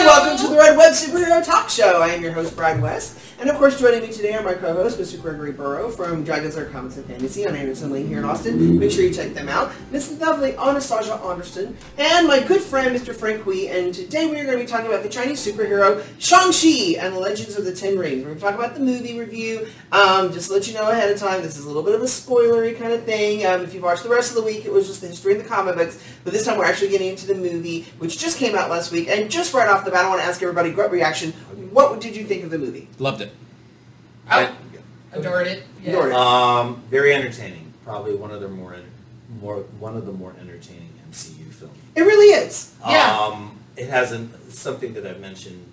Welcome to the Red Web Superhero Talk Show. I am your host, Brian West, and of course joining me today are my co-host, Mr. Gregory Burrow from Dragons Are Comics and Fantasy on Anderson Lane here in Austin. Make sure you check them out. Miss lovely Anastasia Anderson, and my good friend, Mr. Frank Hui, and today we are going to be talking about the Chinese superhero Shang-Chi and the Legends of the Ten Rings. We're going to talk about the movie review. Just to let you know ahead of time, this is a little bit of a spoilery kind of thing. If you've watched the rest of the week, it was just the history and the comic books, but this time we're actually getting into the movie, which just came out last week, and just right off the bat, I want to ask everybody gut reaction. What did you think of the movie? Loved it. I adored it. Yeah. Adored it. Very entertaining. Probably one of the more entertaining MCU films. It really is. Yeah. It has something that I've mentioned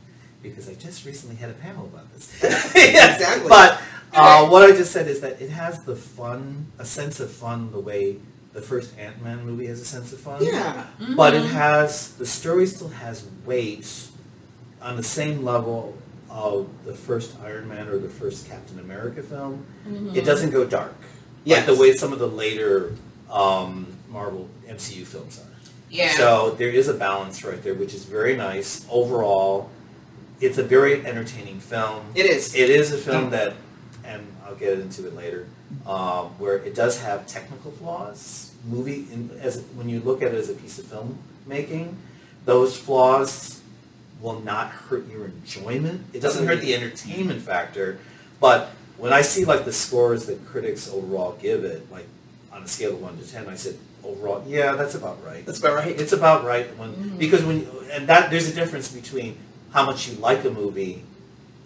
because I just recently had a panel about this. Exactly. But what I just said is that it has the fun, a sense of fun, the way the first Ant-Man movie has a sense of fun. Yeah. Mm-hmm. But it has, the story still has weight on the same level of the first Iron Man or the first Captain America film. Mm-hmm. It doesn't go dark. Yes. Like the way some of the later Marvel MCU films are. Yeah. So there is a balance right there, which is very nice. Overall, it's a very entertaining film. It is. It is a film that, and I'll get into it later, where it does have technical flaws. When you look at it as a piece of filmmaking, those flaws will not hurt your enjoyment. It doesn't hurt the entertainment factor, but when I see like the scores that critics overall give it, like on a scale of 1 to 10, I said overall, yeah, that's about right. That's about right. It's about right because there's a difference between how much you like a movie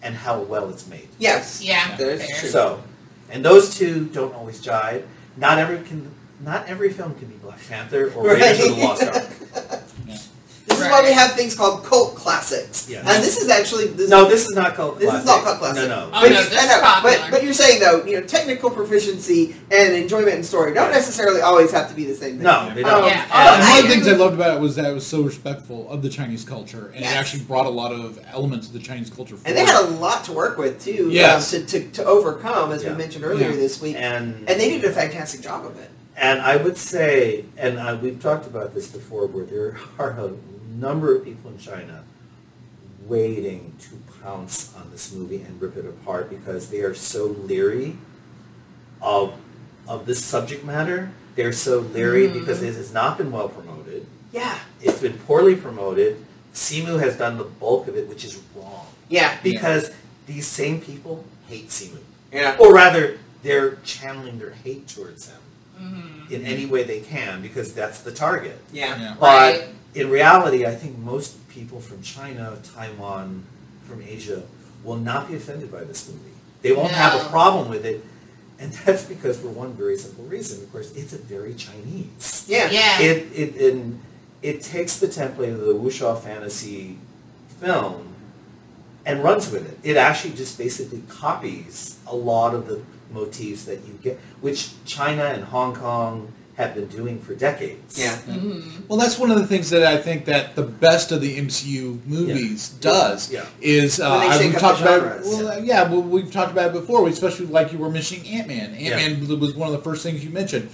and how well it's made. Yes. Yeah. That is Fair. true. So, and those two don't always jive. Not every film can be Black Panther or Raiders of the Lost Ark. This is why we have things called cult classics. Yes. And this is actually... This is not cult classic. This is not cult classic. No. Oh, no, this is popular. But you're saying, though, technical proficiency and enjoyment in story don't necessarily always have to be the same thing. No, they don't. Yeah. And one of the agree things I with- loved about it was that it was so respectful of the Chinese culture, and Yes. it actually brought a lot of elements of the Chinese culture forward. And they had a lot to work with, too, Yes. to overcome, as we Yeah. mentioned earlier this week. And they did a fantastic job of it. And I would say, and we've talked about this before, where there are a number of people in China waiting to pounce on this movie and rip it apart because they are so leery of this subject matter. They're so leery because it has not been well promoted. Yeah. It's been poorly promoted. Simu has done the bulk of it, which is wrong. Yeah. Because these same people hate Simu. Yeah. Or rather, they're channeling their hate towards him in any way they can because that's the target. Yeah. Yeah. But Right. in reality, I think most people from China, Taiwan, from Asia will not be offended by this movie. They won't have a No. problem with it. And that's because for one very simple reason, of course, it's a very Chinese. Yeah. Yeah. It takes the template of the wuxia fantasy film and runs with it. It actually just basically copies a lot of the motifs that you get, which China and Hong Kong have been doing for decades. Yeah. Well, that's one of the things that I think that the best of the MCU movies does Yeah. is When they shake we've up talked the about genres. we've talked about it before, especially like you were mentioning Ant-Man. Ant-Man was one of the first things you mentioned.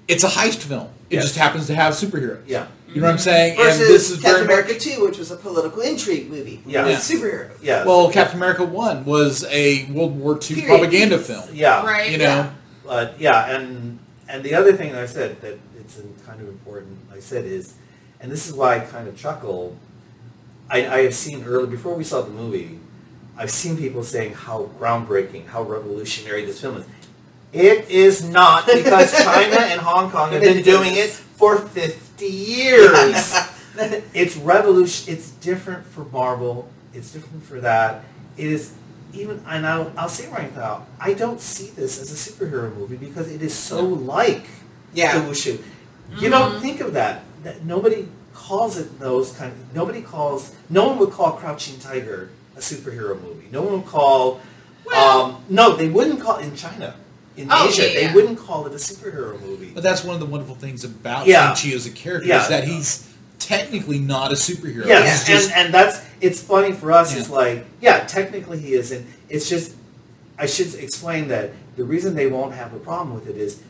It's a heist film. It Yes. just happens to have superheroes. Yeah. You know what I'm saying? Versus and this is Captain very America 2, which was a political intrigue movie. Yeah. With Yeah. superheroes. Yeah. well, Captain America 1 was a World War II Period. propaganda film. Yeah. Right. You know? And the other thing that I said that it's kind of important, I said is, and this is why I kind of chuckle, I have seen early, before we saw the movie, I've seen people saying how groundbreaking, how revolutionary this film is. It is not, because China and Hong Kong have been doing it for 50 years. It's revolution. It's different for Marvel. It's different for that. It is even, and I'll say right now, I don't see this as a superhero movie because it is so like the Wushu. You don't think of that. That nobody calls it those kind of. No one would call Crouching Tiger a superhero movie. No one would call No, they wouldn't call it in China. In Asia, they wouldn't call it a superhero movie. But that's one of the wonderful things about Yeah. Shang-Chi as a character Yeah. is that he's technically not a superhero. Yes, He's just, and that's, it's funny for us, Yeah. it's like, technically he isn't. It's just, I should explain that the reason they won't have a problem with it is,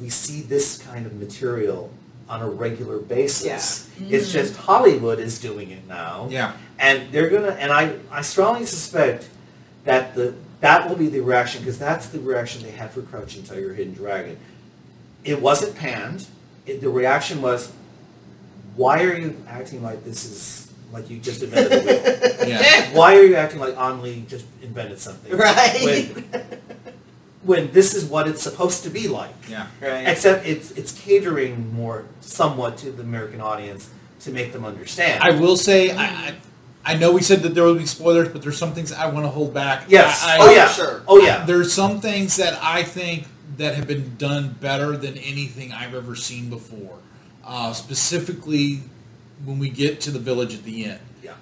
we see this kind of material on a regular basis. Yeah. It's just Hollywood is doing it now. yeah. And they're gonna, and I strongly suspect that that will be the reaction, because that's the reaction they had for Crouching Tiger, Hidden Dragon. It wasn't panned. The reaction was, why are you acting like this is, like you just invented the wheel? Yeah. Why are you acting like An Lee just invented something? Right. When this is what it's supposed to be like. Yeah. Right. Except it's catering more somewhat to the American audience to make them understand. I will say, I know we said that there will be spoilers, but there's some things I want to hold back. Yes. Oh, yeah. Sure. Oh yeah. There's some things that I think that have been done better than anything I've ever seen before. Specifically, when we get to the village at the end. Yeah.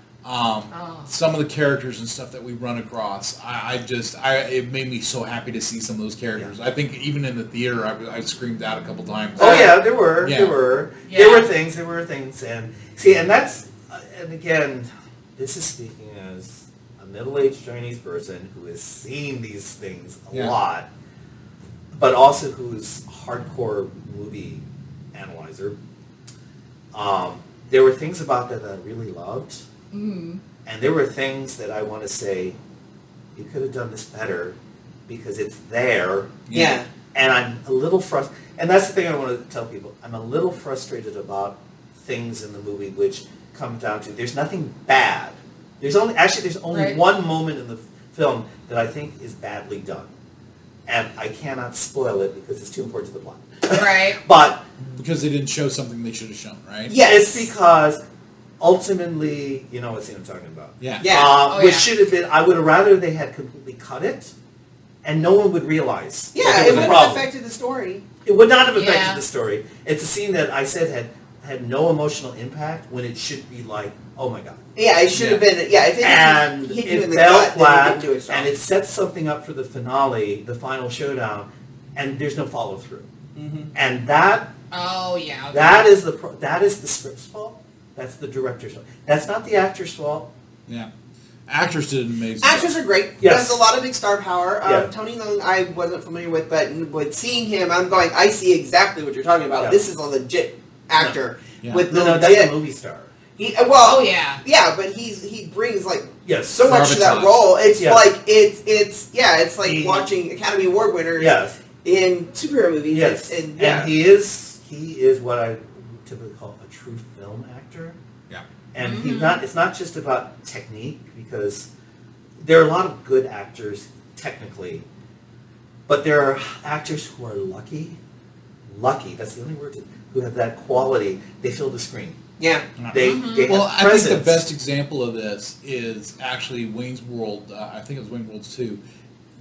Some of the characters and stuff that we run across, it made me so happy to see some of those characters. Yeah. I think even in the theater, I screamed out a couple times. Oh yeah, there were Yeah. there were things, and see, and that's, and again, this is speaking as a middle-aged Chinese person who has seen these things a Yeah. lot, but also who's a hardcore movie analyzer. There were things about that I really loved, and there were things that I want to say, you could have done this better, because it's there. Yeah. And I'm a little frustrated, and that's the thing I want to tell people. I'm a little frustrated about things in the movie which come down to, there's nothing bad. There's only Right. one moment in the film that I think is badly done. And I cannot spoil it because it's too important to the plot. Right. But Because they didn't show something they should have shown, right? Yes. it's because ultimately, you know what scene I'm talking about. Yeah. Yeah. Which should have been, I would have rather they had completely cut it and no one would realize that Yeah, there it was would a have problem. affected the story. It would not have affected Yeah. the story. It's a scene that I said had no emotional impact when it should be like, oh my god. Yeah, it should have been. Yeah, if it And hit you in it the fell gut, then it flat, didn't do its job. and it sets something up for the finale, the final showdown, and there's no follow through. And that Oh yeah. Okay. that is the script's fault. That's the director's fault. That's not the actor's fault. Yeah. Actors did an amazing Actors job. are great. Yes. There's a lot of big star power. Yeah. Tony Leung, I wasn't familiar with, but with seeing him, I'm going, I see exactly what you're talking about. Yeah. This is a legit actor Yeah. with No, legit. that's a movie star. Well, Oh yeah. yeah, but he brings like Yes. so much to that Gravitas. role. It's Yeah. like it's like He- watching Academy Award winners Yes. in superhero movies. Yes. And yeah. And he is what I typically call a true film actor. Yeah. And it's not just about technique, because there are a lot of good actors technically, but there are actors who are lucky, that's the only word, who have that quality. They fill the screen. yeah. They Well, have I presence. think the best example of this is actually Wayne's World. I think it was Wayne's World 2.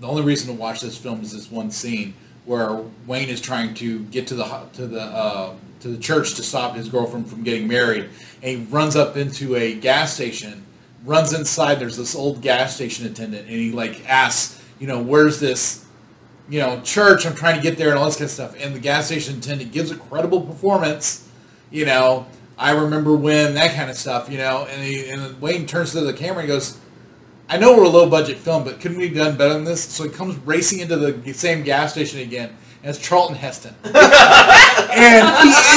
The only reason to watch this film is this one scene where Wayne is trying to get to the church to stop his girlfriend from getting married, and he runs up into a gas station. Runs inside. There's this old gas station attendant, and he like asks, where's this, church? I'm trying to get there, and all this kind of stuff. And the gas station attendant gives a credible performance. I remember when, that kind of stuff, and then Wayne turns to the camera and goes, I know we're a low budget film, but couldn't we have done better than this? So he comes racing into the same gas station again, and it's Charlton Heston. And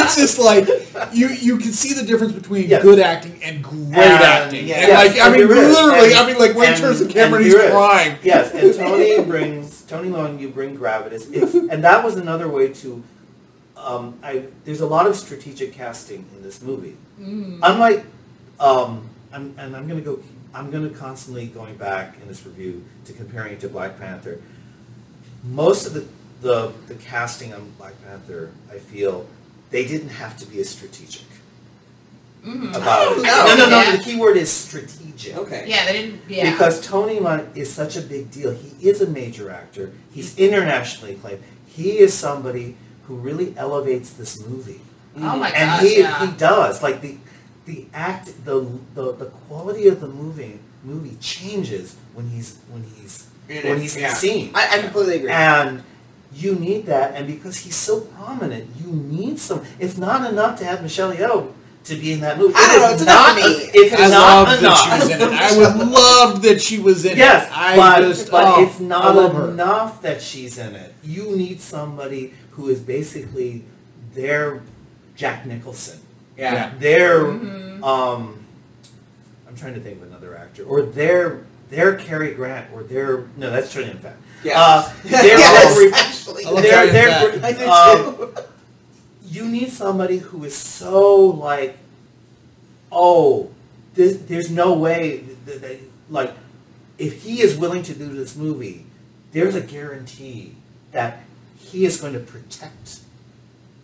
it's just like, you can see the difference between Yes. good acting and great acting. yeah. And Yes, like, I mean, and there is. literally, And- like Wayne turns the camera and he's there is. crying. Yes, and Tony Leung, you bring gravitas. And that was another way to, there's a lot of strategic casting in this movie. Unlike, I'm going to constantly going back in this review to comparing it to Black Panther. Most of the casting on Black Panther, I feel, they didn't have to be as strategic about it. No. No. Yeah. The key word is strategic. Okay. Yeah, they didn't. Yeah. Because Tony Leung is such a big deal. He is a major actor. He's internationally acclaimed. He is somebody who really elevates this movie. Oh my And gosh. he Yeah. does. Like the quality of the movie movie changes when he's In when it, he's in yeah. the scene. I completely agree. And you need that, and because he's so prominent, you need some. It's not enough to have Michelle Yeoh to be in that movie. I don't know, it's enough for me. It's I not loved enough. that she was in it. I would love that she was in Yes, it. I but just, it's I not love her. enough that she's in it. You need somebody who is basically their Jack Nicholson. Yeah. Their Mhm. I'm trying to think of another actor, or their Cary Grant, or their no, that's Trinity in fact. Yeah. Their Yes, actually. I love their- Trinity their- in I do too. you need somebody who is so like, oh, there's no way that, like, if he is willing to do this movie, there's a guarantee that he is going to protect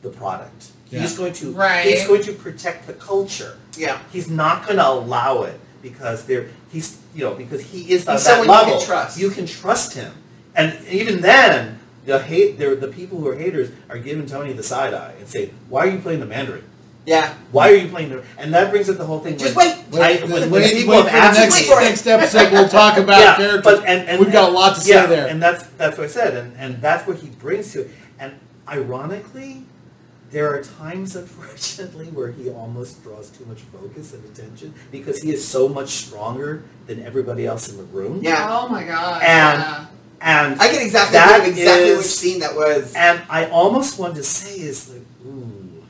the product. Yeah. He's going to Right. he's going to protect the culture. Yeah. He's not going to allow it because because he is on He's that someone you level. can trust. You can trust him, and even then, the people who are haters are giving Tony the side eye and say, "Why are you playing the Mandarin? Yeah. Why are you playing the?" And that brings up the whole thing. Just when- wait. when Wait people for the have asked next, Wait for it. next episode. We'll talk about yeah, characters. but and We've got a lot to say yeah, there. and that's what I said, and that's what he brings to it. And ironically, there are times, unfortunately, where he almost draws too much focus and attention because he is so much stronger than everybody else in the room. Yeah. Oh my god. And- yeah. And I can exactly that think of exactly is- which scene that was. And I almost wanted to say is like, ooh.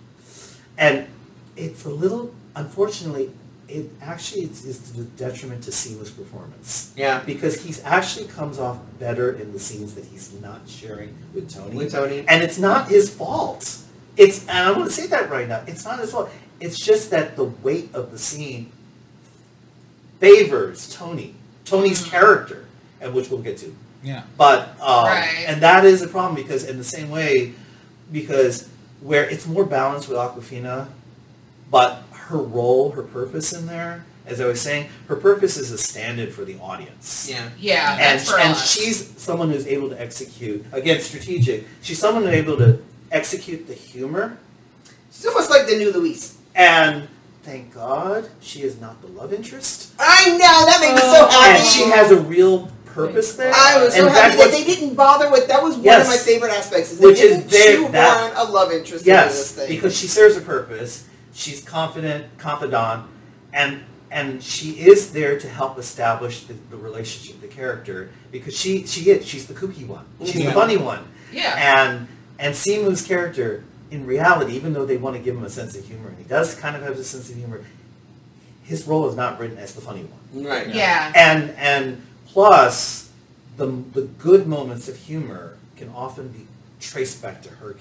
And it's a little, unfortunately, it actually is to the detriment to Sima's performance. Yeah. Because he's actually comes off better in the scenes that he's not sharing with Tony. With Tony. And it's not his fault. And I want to say that right now. It's not his fault. It's just that the weight of the scene favors Tony's character, and which we'll get to. Yeah. But Right. and that is a problem because in the same way, because where it's more balanced with Awkwafina, but her role, her purpose in there, as I was saying, her purpose is a stand-in for the audience. Yeah. Yeah, And, that's for and us. she's someone who's able to execute, again, strategic. She's someone who's able to execute the humor, She's almost like the new Louise. and thank God she is not the love interest. I know, that made me so happy. And she has a real purpose there. I was so In happy fact, that what- they didn't bother with. That was one Yes. of my favorite aspects. Is they Which is didn't there- shoehorn that- a love interest into this Yes, thing. because she serves a purpose. She's confident, confidant, and she is there to help establish the relationship, the character, because she's the kooky one. She's Yeah. the funny one. Yeah. And Simu's character, in reality, even though they want to give him a sense of humor, and he does kind of have a sense of humor, his role is not written as the funny one. Right. Yeah. And plus, the good moments of humor can often be traced back to her.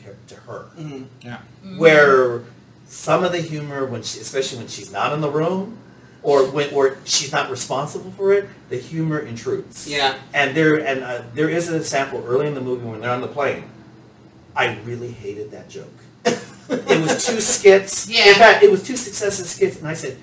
Mm-hmm. Yeah. Where some of the humor, especially when she's not in the room, or she's not responsible for it, the humor intrudes. Yeah. And there is an example early in the movie when they're on the plane. I really hated that joke. It was two skits. Yeah. In fact, it was two successive skits, and I said,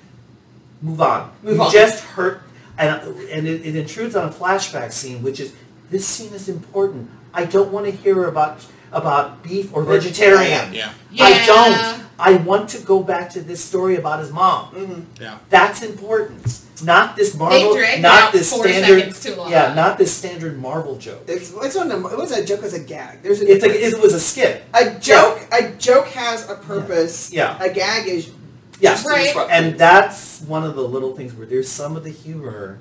"Move on. Move You on." just hurt." And it intrudes on a flashback scene, which is, this scene is important. I don't want to hear about beef or vegetarian. Yeah. Yeah. I don't. I want to go back to this story about his mom. Mm-hmm. Yeah. That's important. Not this Marvel. They dragged it not out this 4 standard. seconds too long. Yeah, not this standard Marvel joke. It was a joke as a gag. There's a It's difference. it was a skit. A joke has a purpose. Yeah. A gag is Yeah. just to Right. disrupt And things. that's one of the little things where there's some of the humor.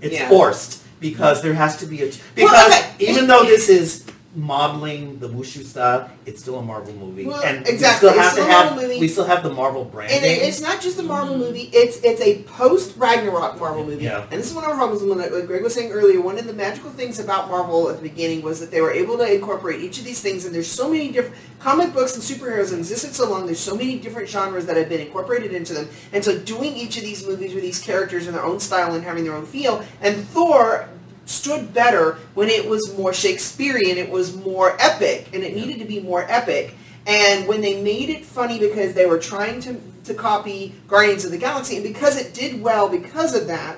It's Yeah. forced because there has to be because okay. even though this is modeling the Wushu style, it's still a Marvel movie, Well, and exactly. we still It's have still to a have Marvel movie. we still have the Marvel branding. And it's not just the Marvel movie, it's a post-Ragnarok Marvel movie. Yeah. And this is one of our problems, like Greg was saying earlier, one of the magical things about Marvel at the beginning was that they were able to incorporate each of these things, and there's so many different comic books and superheroes have existed so long, there's so many different genres that have been incorporated into them, and so doing each of these movies with these characters in their own style and having their own feel, and Thor stood better when it was more Shakespearean, it was more epic, and it needed to be more epic. And when they made it funny because they were trying to copy Guardians of the Galaxy, and because it did well because of that,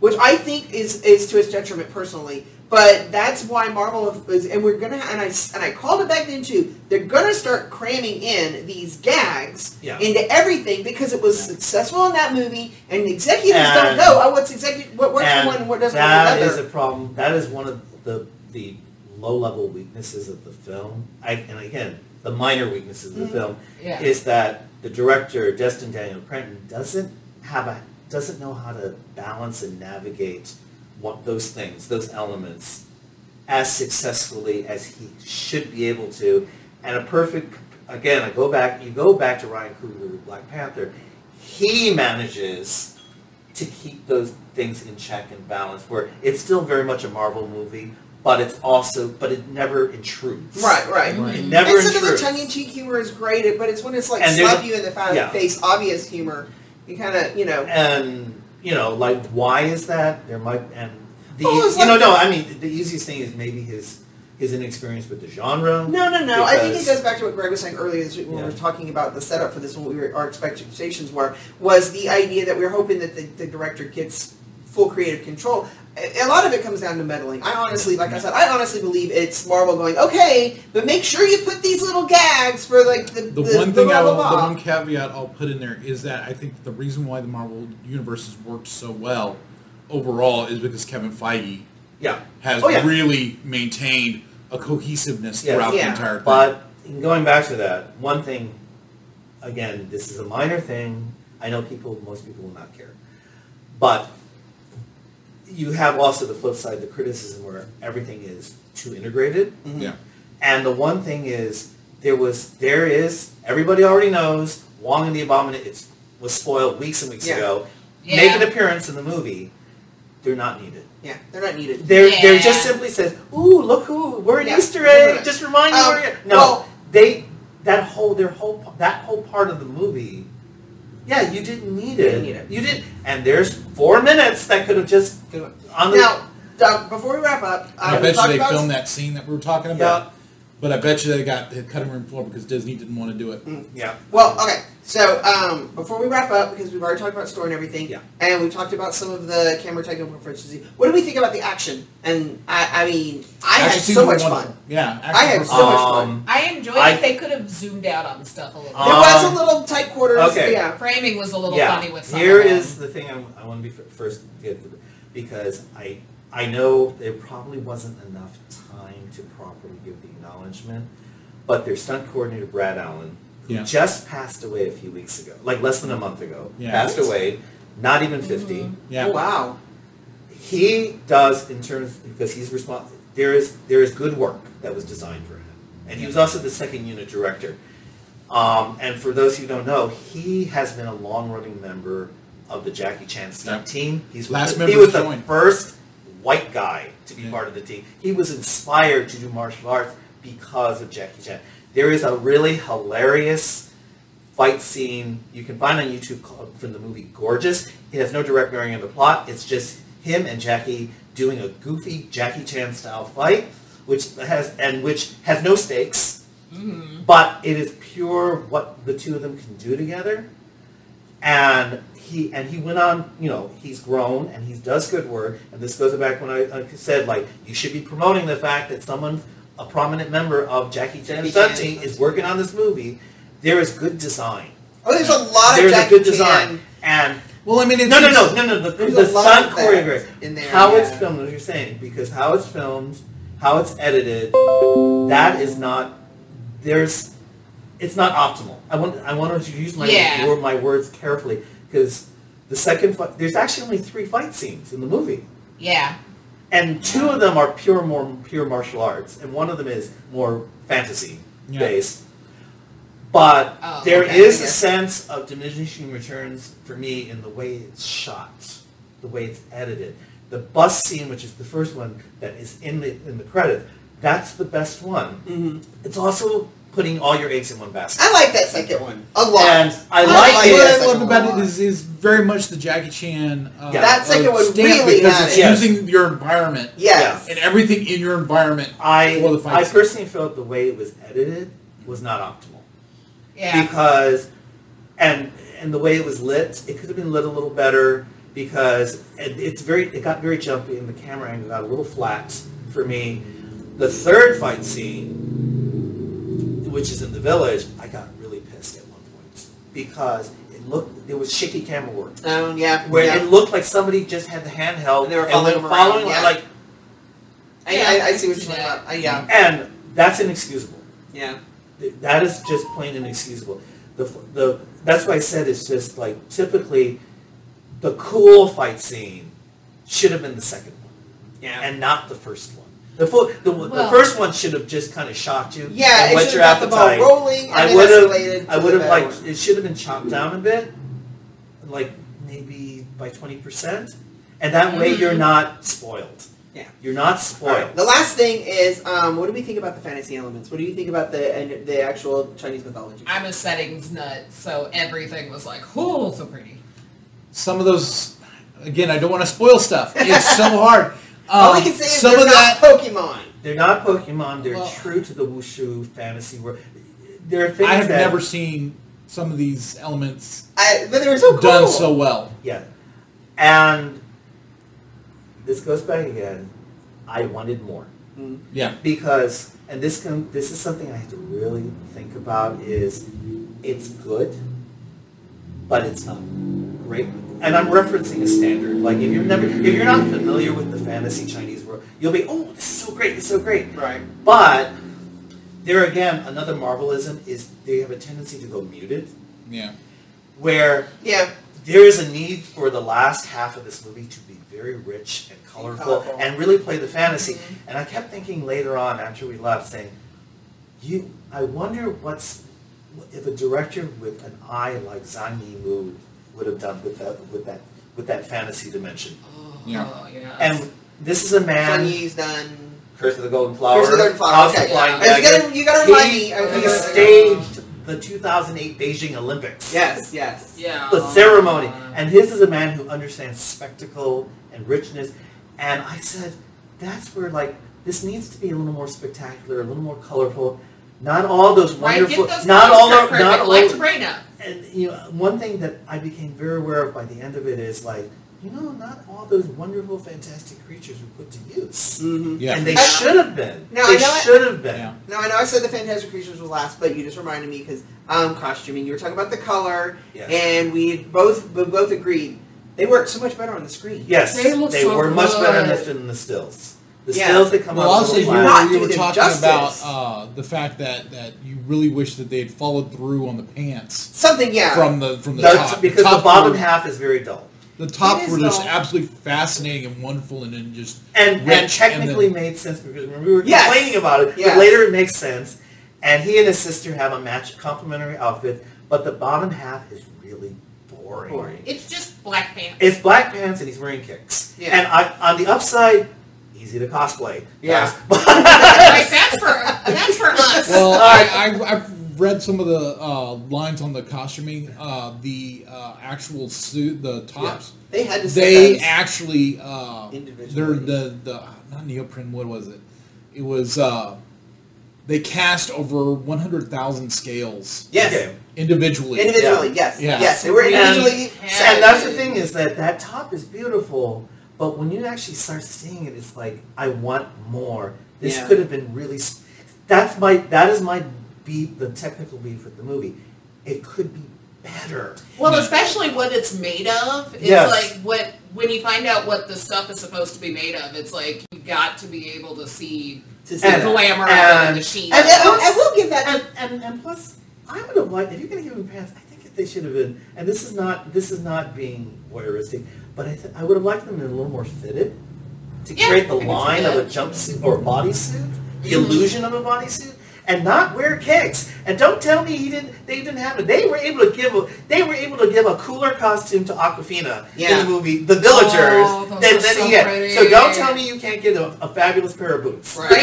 which I think is to its detriment personally, But that's why Marvel is, and we're gonna, and I called it back then too. They're gonna start cramming in these gags into everything because it was successful in that movie, and executives don't go, what works for one, and what doesn't work for another. That is a problem. That is one of the low-level weaknesses of the film. And again, the minor weaknesses of the film is that the director, Destin Daniel Cretton, doesn't know how to balance and navigate those things, those elements, as successfully as he should be able to. And again, you go back to Ryan Coogler with Black Panther, he manages to keep those things in check and balance, where it's still very much a Marvel movie, but it never intrudes. Right. It never intrudes. And some of the tongue-in-cheek humor is great, but it's when it's like slap you in the face, obvious humor. You kind of, And, like, why is that? There might, and the easiest thing is maybe his inexperience with the genre. No. I think it goes back to what Greg was saying earlier this week when we were talking about the setup for this one. Our expectations was the idea that we were hoping that the director gets full creative control. A lot of it comes down to meddling. I honestly believe it's Marvel going, okay, but make sure you put these little gags for like the one caveat I'll put in there is that I think the reason why the Marvel universe has worked so well overall is because Kevin Feige has really maintained a cohesiveness throughout the entire thing. But going back to that, one thing, again, this is a minor thing. I know most people will not care. But you have also the flip side, the criticism where everything is too integrated. Mm-hmm. Yeah. And the one thing is, everybody already knows, Wong and the Abomination was spoiled weeks and weeks ago. Yeah. Make an appearance in the movie. They're not needed. Yeah, they're not needed. They're just simply says, "Ooh, look we're an Easter egg. Just remind you where you're." No, that whole part of the movie. Yeah, you didn't need it. You didn't. And there's 4 minutes that could have just Now, Doug, before we wrap up, I bet you they filmed that scene that we were talking about. But I bet you they got the cutting room floor because Disney didn't want to do it. Yeah. Well, okay. So before we wrap up, because we've already talked about story and everything, and we've talked about some of the camera technical differences, what do we think about the action? And I had so much fun. Yeah, I had so much fun. I enjoyed it. They could have zoomed out on stuff a little bit. It was a little tight quarters. Okay. Yeah. Framing was a little funny with some Here of them. is the thing I want to be first get, because I know there probably wasn't enough time to properly give the acknowledgement, but their stunt coordinator Brad Allen, who just passed away a few weeks ago, like less than a month ago, passed away, not even 50. Yeah. Oh, wow. He does because he's responsible. There is good work that was designed for him, and he was also the second unit director. And for those who don't know, he has been a long-running member of the Jackie Chan stunt team. He was the first white guy to be part of the team. He was inspired to do martial arts because of Jackie Chan. There is a really hilarious fight scene you can find on YouTube from the movie Gorgeous. It has no direct bearing on the plot. It's just him and Jackie doing a goofy Jackie Chan style fight, which has no stakes, but it is pure what the two of them can do together. And he went on, he's grown and he does good work. And this goes back when I said, like, you should be promoting the fact that a prominent member of Jackie Chan's stunt team is working on this movie. There is good design. Oh, there's a lot of Jackie good design. And well, I mean, no. The stunt choreography in there. How it's filmed, as you're saying, because how it's filmed, how it's edited, that is not. It's not optimal. I want to use my words carefully, because the second fight, there's actually only 3 fight scenes in the movie. Yeah. And 2 of them are pure martial arts, and one of them is more fantasy based. But there is a sense of diminishing returns for me in the way it's shot, the way it's edited. The bus scene, which is the first one that is in the credits, that's the best one. Mm-hmm. It's also putting all your eggs in one basket. I like that second one a lot. And I like it. What I love about it is very much the Jackie Chan. That second one really because had it's it. using your environment. Yes. And everything in your environment. I personally felt the way it was edited was not optimal. Yeah. Because, and the way it was lit, it could have been lit a little better, because it got very jumpy and the camera angle got a little flat for me. The third fight scene, which is in the village, I got really pissed at one point because it was shaky camera work. Oh, yeah. Where yeah. it looked like somebody just had the handheld And they were following him following around, yeah. like, I see what you're talking about. Yeah. and that's inexcusable. Yeah. That is just plain inexcusable. That's why I said it's just like typically the cool fight scene should have been the second one, Yeah. and not the first one. The first one should have just kind of shocked you. Yeah, and it whet should your have got the ball appetite. rolling and I then would escalated have to the better liked one. it should have been chopped down a bit, like maybe by 20%, and that way you're not spoiled. Yeah. You're not spoiled. Right. The last thing is, what do we think about the fantasy elements? What do you think about the actual Chinese mythology? I'm a settings nut, so everything was like, oh, so pretty. Some of those, again, I don't want to spoil stuff. It's so hard. All I can say is some they're of not that, Pokemon. They're not Pokemon. They're Well- true to the wushu fantasy world. There are things I have that, never seen some of these elements But they were so cool. done so well. Yeah, and this goes back again. I wanted more Yeah. because, and this is something I have to really think about. Is it's good, but it's not great. And I'm referencing a standard. Like if you're not familiar with the fantasy Chinese world, you'll be, oh, this is so great, this is so great. Right. But there again, another Marvelism is they have a tendency to go muted, Yeah. where Yeah. there is a need for the last half of this movie to be very rich and colorful and really play the fantasy. Mm-hmm. And I kept thinking later on after we left, saying, I wonder if a director with an eye like Zhang Yimou would have done with that fantasy dimension. Yeah. Oh, yeah. And this is a Sun man. Yi's done. Curse of the Golden Flower. Curse of the Golden Flower, House of okay. Flying Yeah. Dragon. You gotta remind me. He staged the 2008 Beijing Olympics. Yes, yes. Yeah. The ceremony. And his is a man who understands spectacle and richness. And I said, that's where, like, this needs to be a little more spectacular, a little more colorful. Not all those Right, wonderful, get those not all, colors the- not all, like Sabrina. and one thing that I became very aware of by the end of it is like, not all those wonderful, fantastic creatures were put to use. Mm-hmm. Yeah. And they should have been. No, they I know it. should have been. Yeah. Now, I know I said the Fantastic Creatures was last, but you just reminded me because costuming. You were talking about the color, Yes. and we both agreed they worked so much better on the screen. Yes, They look so were much better in good. this than the stills. The Yeah. stills that come Well, out also of you the Not were, doing you were them talking justice. about the fact that you really wish that they had followed through on the pants Something, yeah. from the top. because top the bottom were- half is very dull. The tops It is were just dull. absolutely fascinating and wonderful, and then just And rich, technically and then- made sense because when we were Yes. complaining about it, Yes. but later it makes sense. And he and his sister have a complementary outfit, but the bottom half is really boring. It's just black pants. It's black pants and he's wearing kicks. Yeah. And on the upside, easy to cosplay. Yeah. Like, that's for us. Well, I've read some of the lines on the costuming. The actual suit, the tops. They had to They say actually Individually. they're the not neoprene. What was it? It was they cast over 100,000 scales yes. Okay. individually. Individually, Yeah. yes. Yeah. Yes, they were individually. And that's the thing is that top is beautiful, but when you actually start seeing it, it's like, I want more. This Yeah. could have been really. That is my beef, the technical beef with the movie. It could be better. Well, especially what it's made of. It's Yes. like when you find out what the stuff is supposed to be made of, it's like you got to be able to see To the see that. glamour and- and the sheen. And I will give that. And plus, I would have liked, if you're going to give them pants, I think that they should have been, and this is not being voyeuristic, but I would have liked them in a little more fitted to Yeah, create the I can see line of a that. jumpsuit or bodysuit, the illusion of a bodysuit, and not wear kicks. And don't tell me they didn't have it. They were able to give a cooler costume to Aquafina in Yeah. the movie The Villagers. Oh, those are so pretty. So don't tell me you can't get a fabulous pair of boots. Right?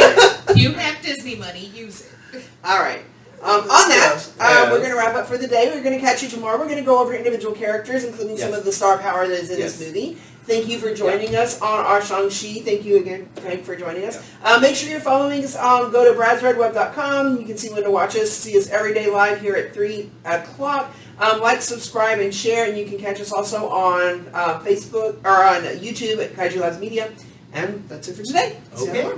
You have Disney money, use it. All right. On that, Yes. we're going to wrap up for the day. We're going to catch you tomorrow. We're going to go over individual characters, including some Yes. of the star power that is in Yes. this movie. Thank you for joining us on our Shang-Chi. Thank you again, Frank, for joining us. Make sure you're following us. Go to bradsredweb.com. You can see when to watch us. See us every day live here at 3 o'clock. Like, subscribe, and share. And you can catch us also on Facebook or on YouTube at Kaiju Labs Media. And that's it for today. See you Okay. tomorrow.